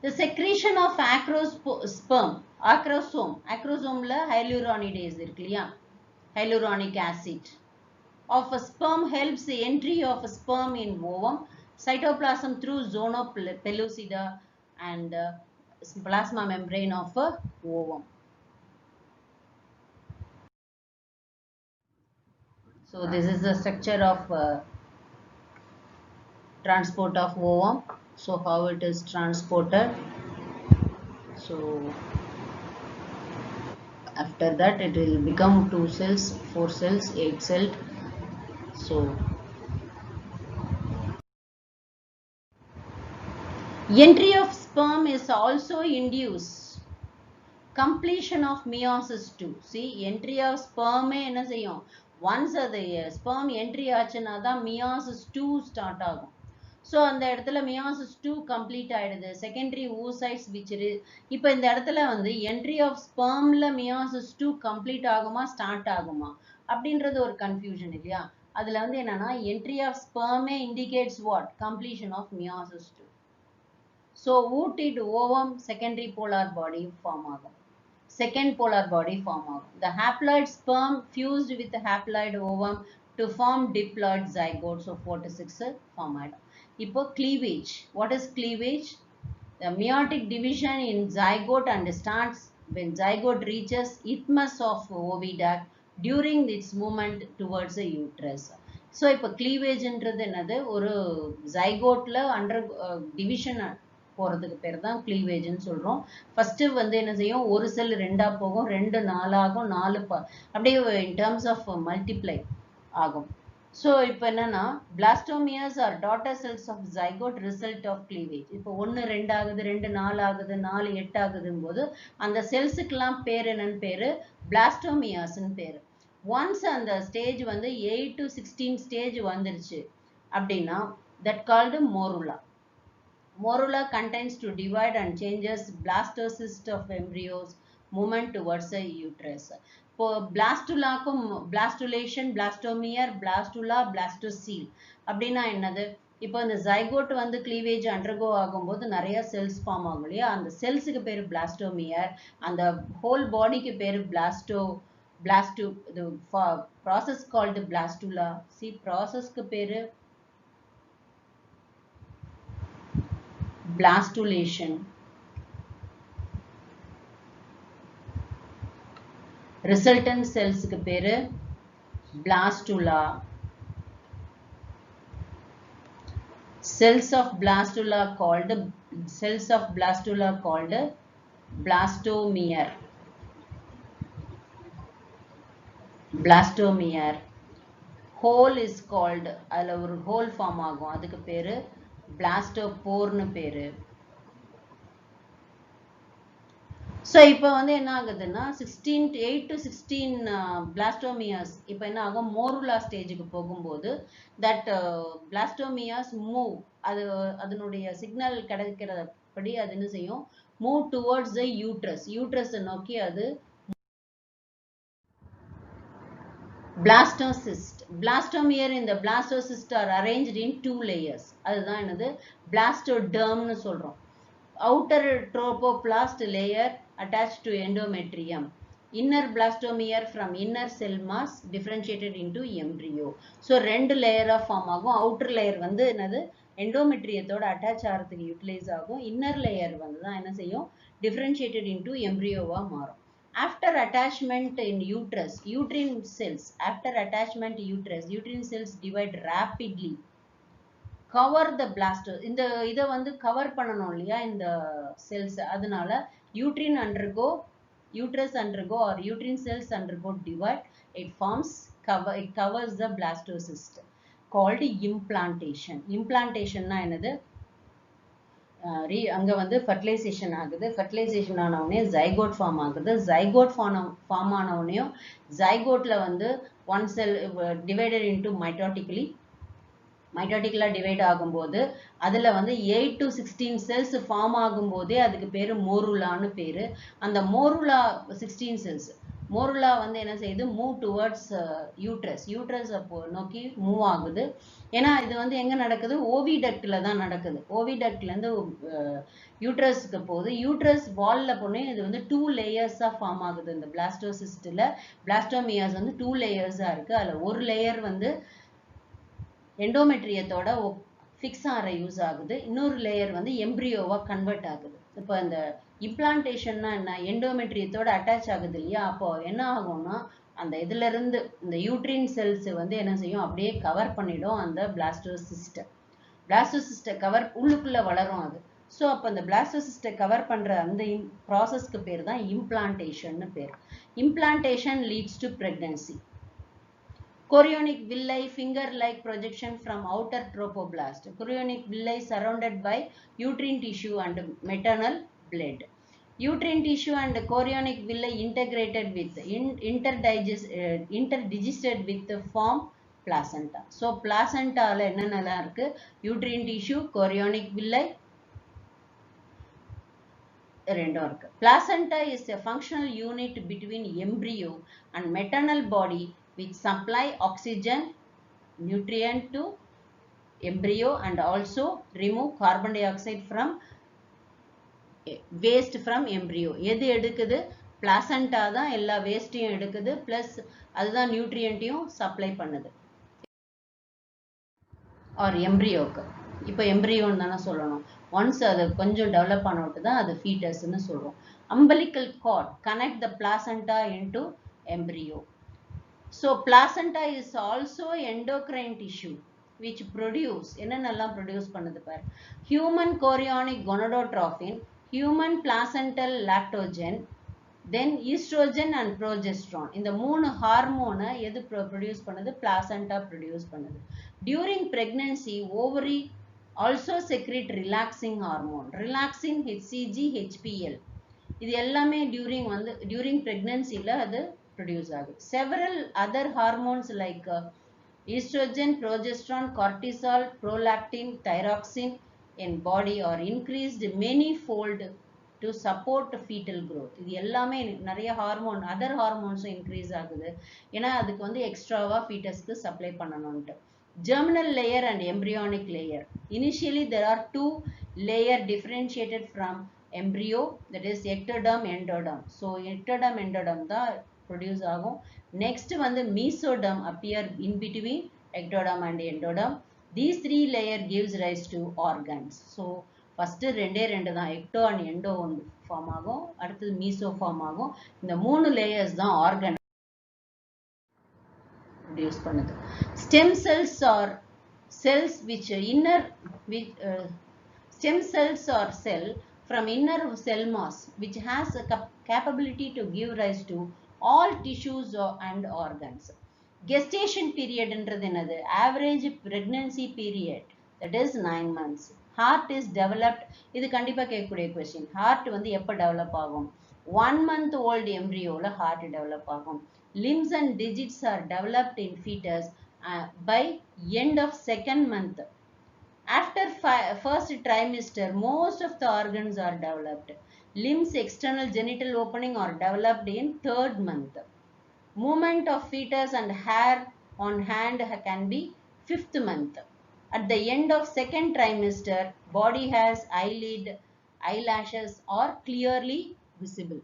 The secretion of acrosome, acrosome hyaluronidase irukliya, hyaluronic acid of a sperm helps the entry of a sperm in ovum, cytoplasm through zona pellucida and plasma membrane of a ovum. So this is the structure of transport of ovum. So how it is transported. So after that it will become 2 cells, 4 cells, 8 cells. So entry of sperm is also induced completion of meiosis 2. See, entry of sperm என்ன செய்யும், once அது sperm entry ஆச்சுன்னா தான் meiosis 2 start ஆகும். So அந்த இடத்துல meiosis 2 complete ஆயிடுது. secondary oocytes which இப்போ இந்த இடத்துல வந்து entry of spermல meiosis 2 complete ஆகுமா start ஆகுமா அப்படின்றது ஒரு confusion இல்லையா. அதுல வந்து என்னன்னா entry of sperm indicates what? Completion of meiosis 2. So oocyte ovum secondary polar body form ஆகும். Second polar body form ஆகும். The haploid sperm fused with the haploid ovum to form diploid zygote. So 4 to 6 form ஆயிடும். இப்போ cleavage. What is cleavage? The meiotic division in zygote and starts when zygote reaches isthmus of oviduct during its movement towards the uterus. So இப்போ cleavage என்றது என்னது, ஒரு zygoteல under division போறதுக்கு பேர் தான் cleavage ன்னு சொல்றோம். ஃபர்ஸ்ட் வந்து என்ன செய்யும், ஒரு செல் ரெண்டா போகும், 2 4 ஆகும், 4 அப்படியே in terms of multiply ஆகும். So இப்போ என்னன்னா blastomeres are daughter cells of zygote result of cleavage. இப்போ 1 2 ஆகுது, 2 4 ஆகுது, 4 8 ஆகுதும் போது அந்த செல்ஸுக்கெல்லாம் பேர் என்னன்னு பேரு blastomeres ன்னு பேரு. ஒன்ஸ் அந்த ஸ்டேஜ் வந்து 8 to 16 ஸ்டேஜ் வந்துருச்சு அப்படின்னா that called morula. Morula contains to divide and changes blastocyst of embryos movement towards the uterus. இப்போ பிளாஸ்டுலாக்கும் பிளாஸ்டுலேஷன், பிளாஸ்டோமியர், பிளாஸ்டுலா, பிளாஸ்டோசீல் அப்படின்னா என்னது, இப்போ இந்த ஜைகோட் வந்து கிளீவேஜ் அண்டர்கோ ஆகும்போது நிறைய செல்ஸ் ஃபார்ம் ஆகும் இல்லையா, அந்த செல்ஸுக்கு பேர் பிளாஸ்டோமியர், அந்த ஹோல் பாடிக்கு பேர் பிளாஸ்டோ இது ப்ராசஸ் கால்டு பிளாஸ்டுலா. சி ப்ராசஸ்க்கு பேரு blastulation. Resultant cells க்கு பேரு blastula. Cells of blastula called blastomere. Blastomere. Hole is called, அதுல ஒரு hole form ஆகும், அதுக்கு பேரு பிளாஸ்டோபோர்னு பேரு. ஸோ இப்போ வந்து என்ன ஆகுதுன்னா 8 to 16 பிளாஸ்டோமியாஸ் இப்போ என்ன ஆகும், மோருலா ஸ்டேஜுக்கு போகும்போது தட் பிளாஸ்டோமியாஸ் மூவ், அதனுடைய சிக்னல் கிடைக்கிறபடி அது என்ன செய்யும், மூவ் டுவர்ட்ஸ் த யூட்ரஸ் நோக்கி அது. Blastocyst. Blastomere in the blastocyst are arranged in 2 layers. அதுதான் என்னது, blastodermனு சொல்றோம். Outer trophoblast layer attached to endometrium. Inner blastomere from inner cell mass differentiated into embryo. So 2 layer form ஆகும். Outer layer வந்து என்னது, endometriumத்தோட attach ஆகிறதுக்கு utilize ஆகும். Inner layer வந்து தான் என்ன செய்யும், differentiated into embryoவா மாறும். After attachment in uterus, uterine cells divide rapidly, cover the blastocyst. இந்த இதை வந்து கவர் பண்ணணும் இல்லையா இந்த செல்ஸ், அதனால uterine undergo or uterine cells undergo divide. It covers the blastocyst called implantation. Implantation na என்னது, அங்க வந்து ஃபர்டிலைசேஷன் ஆகுது. ஃபர்டிலைசேஷன் ஆன உடனே ஜைகோட் ஃபார்ம் ஆகுது. ஜைகோட் ஃபார்ம் ஆன உடனே ஜைகோட்ல வந்து ஒன் செல் டிவைடட் இன்டு மைட்டோட்டிக்கலா டிவைட் ஆகும்போது அதுல வந்து 8 to 16 செல்ஸ் ஃபார்ம் ஆகும்போதே அதுக்கு பேரு மோருலான்னு பேரு. அந்த மோருலா 16 செல்ஸ் மோருலா வந்து என்ன செய்யுது, மூவ் டுவர்ட்ஸ் யூட்ரஸ் அப்போ நோக்கி மூவ் ஆகுது. ஏன்னா இது வந்து எங்க நடக்குது, ஓவிடக்ட்ல தான் நடக்குது. ஓவிடக்ட்ல இருந்து யூட்ரஸ்க்கு போகுது. யூட்ரஸ் வால்ல போனே இது வந்து 2 லேயர்ஸா ஃபார்ம் ஆகுது. இந்த பிளாஸ்டோசிஸ்ட்ல பிளாஸ்டோமியாஸ் வந்து 2 லேயர்ஸா இருக்கு. அதுல ஒரு லேயர் வந்து எண்டோமெட்ரியத்தோட ஃபிக்ஸ் ஆகிற யூஸ் ஆகுது. இன்னொரு லேயர் வந்து எம்ப்ரியோவா கன்வெர்ட் ஆகுது. இப்போ இந்த இம்ப்ளான்டேஷன்னா என்ன, எண்டோமெட்ரியத்தோட அட்டாச் ஆகுது இல்லையா, அப்போ என்ன ஆகும்னா அந்த இதுல இருந்து இந்த யூட்ரின் செல்ஸ் வந்து என்ன செய்யும், அப்படியே கவர் பண்ணிடும் அந்த பிளாஸ்டோசிஸ்ட கவர் உள்ளுக்குள்ள வளரும் அது. ஸோ அப்போ அந்த பிளாஸ்டோசிஸ்ட கவர் பண்ற அந்த ப்ராசஸ்க்கு பேர் தான் இம்ப்ளான்டேஷன் பேர். Implantation leads to pregnancy. Chorionic villi finger-like projection from outer trophoblast. Chorionic villi surrounded by uterine tissue and maternal blood. Uterine tissue and chorionic villi integrated with interdigested with the form placenta. So placenta la என்னென்னலாம் இருக்கு, uterine tissue, chorionic villi ரெண்டும் இருக்கு. Placenta is a functional unit between embryo and maternal body which supply oxygen, nutrient to embryo and also remove carbon dioxide from waste from embryo. எது எடுக்குது, placenta தான் எல்லா வேஸ்டையும் எடுக்குது, plus அதுதான் நியூட்ரியன்ட்டையும் supply பண்ணுது R எம்ப்ரியோக்கு. இப்போ எம்ப்ரியோன்னு தானே சொல்லணும். ஒன்ஸ் அது கொஞ்சம் டெவலப் ஆனவிட்டு தான் அது ஃபீட்டஸ்ன்னு சொல்றோம். umbilical cord connect the placenta into embryo. So placenta is also endocrine tissue which produce என்னென்னலாம் ப்ரொடியூஸ் பண்ணுது பாரு, human chorionic gonadotrophin, human placental lactogen, then estrogen and progesterone. இந்த மூணு ஹார்மோனை எது ப்ரொடியூஸ் பண்ணுது, பிளாசண்டா ப்ரொடியூஸ் பண்ணுது. During pregnancy ovary also secrete relaxing hormone, relaxing HCG, HPL. இது எல்லாமே during pregnancyல அது produce ஆகுது. Several other hormones like estrogen, progesterone, cortisol, prolactin, thyroxine in body are increased many-fold to support fetal growth. இது எல்லாமே நிறைய hormone, other ஹார்மோன்ஸும் increase ஆகுது. ஏன்னா அதுக்கு வந்து எக்ஸ்ட்ராவா ஃபீட்டஸ்க்கு supply பண்ணணும்ட்டு. Germinal layer and embryonic layer. Initially there are 2 layers differentiated from embryo, that is ectoderm, endoderm. So ectoderm, endoderm தான் produce ஆகும். Next வந்து mesoderm appear in between ectoderm and endoderm. These 3 layer gives rise to organs. So first ரெண்டு தான், ecto and endo form ஆகும், அடுத்தது meso form ஆகும். இந்த 3 layers தான் ஆர்கன் produce பண்ணுது. Stem cells are cells which stem cells are cell from inner cell mass which has a capability to give rise to all tissues and organs. Gestation period என்றது என்னது, average pregnancy period, that is 9 months. Heart is developed, இது கண்டிப்பா கேட்கக்கூடிய question. Heart வந்து எப்ப develop ஆகும், 1 month old embryoல heart develop ஆகும். Limbs and digits are developed in fetus by end of 2nd month. After first trimester, most of the organs are developed. Limbs, external genital opening are developed in 3rd month. Movement of fetus and hair on hand can be 5th month. At the end of 2nd trimester, body has eyelid, eyelashes are clearly visible.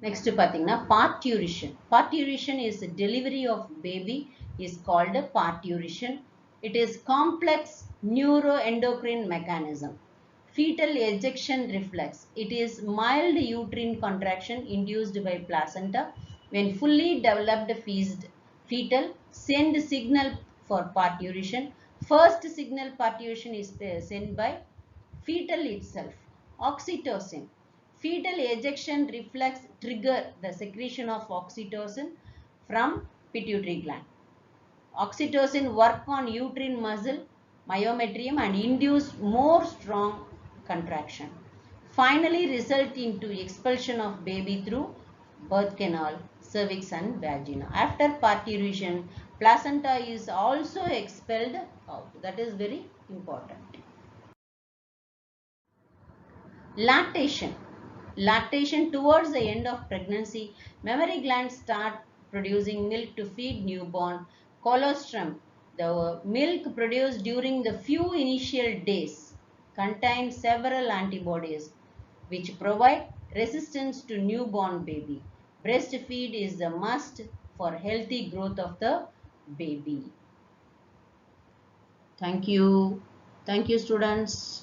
Next பார்த்தீங்கன்னா parturition. Parturition is delivery of baby is called parturition. It is complex neuroendocrine mechanism. Fetal ejection reflex. It is mild uterine contraction induced by placenta when fully developed Fetal send signal for parturition. First signal parturition is sent by fetal itself. Oxytocin. Fetal ejection reflex trigger the secretion of oxytocin from pituitary gland. Oxytocin work on uterine muscle, myometrium, and induce more strong contraction. Finally result into expulsion of baby through birth canal, cervix and vagina. After parturition, placenta is also expelled out. That is very important. Lactation. Lactation towards the end of pregnancy, mammary glands start producing milk to feed newborn. Colostrum, the milk produced during the few initial days, contains several antibodies which provide resistance to newborn baby. Breastfeed is a must for healthy growth of the baby. Thank you. Thank you, students.